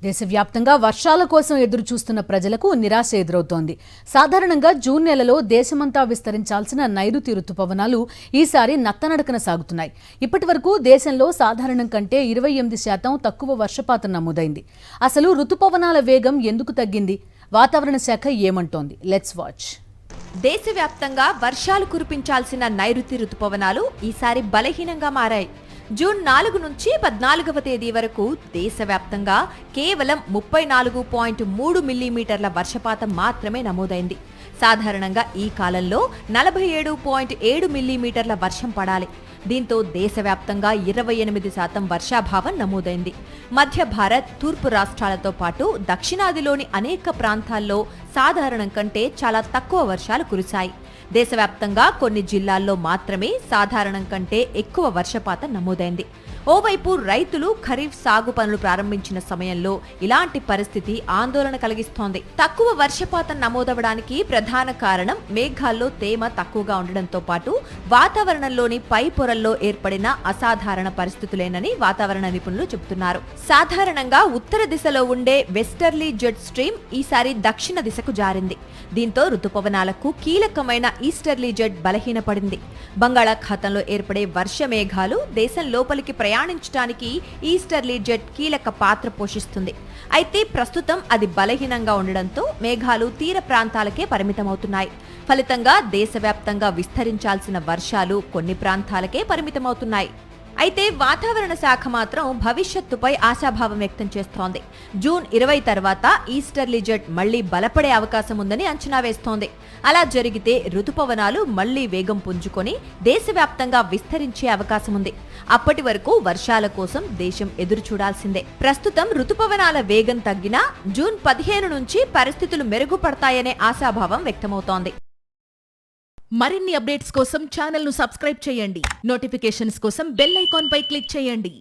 దేశవ్యాప్తంగా వర్షాల కోసం ఎదురు చూస్తున్న ప్రజలకు నిరాశ ఎదురవుతోంది. సాధారణంగా జూన్ నెలలో దేశమంతా విస్తరించాల్సిన నైరుతి రుతుపవనాలు ఈసారి నత్తనడకన సాగుతున్నాయి. ఇప్పటివరకు దేశంలో సాధారణం కంటే 28% తక్కువ వర్షపాతం నమోదైంది. అసలు రుతుపవనాల వేగం ఎందుకు తగ్గింది? వాతావరణ శాఖ ఏమంటోంది? Let's watch. దేశవ్యాప్తంగా వర్షాలు కురిపించాల్సిన నైరుతి రుతుపవనాలు ఈసారి బలహీనంగా మారాయి. జూన్ 4 నుంచి 14వ తేదీ వరకు దేశవ్యాప్తంగా కేవలం 34.3 మిల్లీమీటర్ల వర్షపాతం మాత్రమే నమోదైంది. సాధారణంగా ఈ కాలంలో 47.7 మిల్లీమీటర్ల వర్షం పడాలి. దీంతో దేశవ్యాప్తంగా 28% వర్షాభావం నమోదైంది. మధ్య భారత్, తూర్పు రాష్ట్రాలతో పాటు దక్షిణాదిలోని అనేక ప్రాంతాల్లో సాధారణం కంటే చాలా తక్కువ వర్షాలు కురిశాయి. దేశవ్యాప్తంగా కొన్ని జిల్లాల్లో మాత్రమే సాధారణం కంటే ఎక్కువ వర్షపాతం నమోదైంది. ఓవైపు రైతులు ఖరీఫ్ సాగు పనులు ప్రారంభించిన సమయంలో ఇలాంటి పరిస్థితి ఆందోళన కలిగిస్తోంది. తక్కువ వర్షపాతం నమోదవడానికి ప్రధాన కారణం మేఘాల్లో తేమ తక్కువగా ఉండడంతో పాటు వాతావరణంలోని పై పొరల్లో ఏర్పడిన అసాధారణ పరిస్థితులేనని వాతావరణ నిపుణులు చెబుతున్నారు. సాధారణంగా ఉత్తర దిశలో ఉండే వెస్టర్లీ జెట్ స్ట్రీమ్ ఈసారి దక్షిణ దిశకు జారింది. దీంతో రుతుపవనాలకు కీలకమైన ఈస్టర్లీ జెట్ బలహీనపడింది. బంగాళాఖాతంలో ఏర్పడే వర్ష మేఘాలు దేశం లోపలికి ప్రయాణించడానికి ఈస్టర్లీ జెట్ కీలక పాత్ర పోషిస్తుంది. అయితే ప్రస్తుతం అది బలహీనంగా ఉండడంతో మేఘాలు తీర ప్రాంతాలకే పరిమితమవుతున్నాయి. ఫలితంగా దేశవ్యాప్తంగా విస్తరించాల్సిన వర్షాలు కొన్ని ప్రాంతాలకే పరిమితమవుతున్నాయి. అయితే వాతావరణ శాఖ మాత్రం భవిష్యత్తుపై ఆశాభావం వ్యక్తం చేస్తోంది. జూన్ 20 తర్వాత ఈస్టర్లీ జెట్ మళ్లీ బలపడే అవకాశం ఉందని అంచనా వేస్తోంది. అలా జరిగితే రుతుపవనాలు మళ్లీ వేగం పుంజుకొని దేశవ్యాప్తంగా విస్తరించే అవకాశం ఉంది. అప్పటి వరకు వర్షాల కోసం దేశం ఎదురు చూడాల్సిందే. ప్రస్తుతం రుతుపవనాల వేగం తగ్గినా జూన్ 15 నుంచి పరిస్థితులు మెరుగుపడతాయనే ఆశాభావం వ్యక్తమవుతోంది. మరిన్ని అప్డేట్స్ కోసం ఛానల్ ను సబ్స్క్రైబ్ చేయండి. నోటిఫికేషన్స్ కోసం బెల్ ఐకాన్ పై క్లిక్ చేయండి.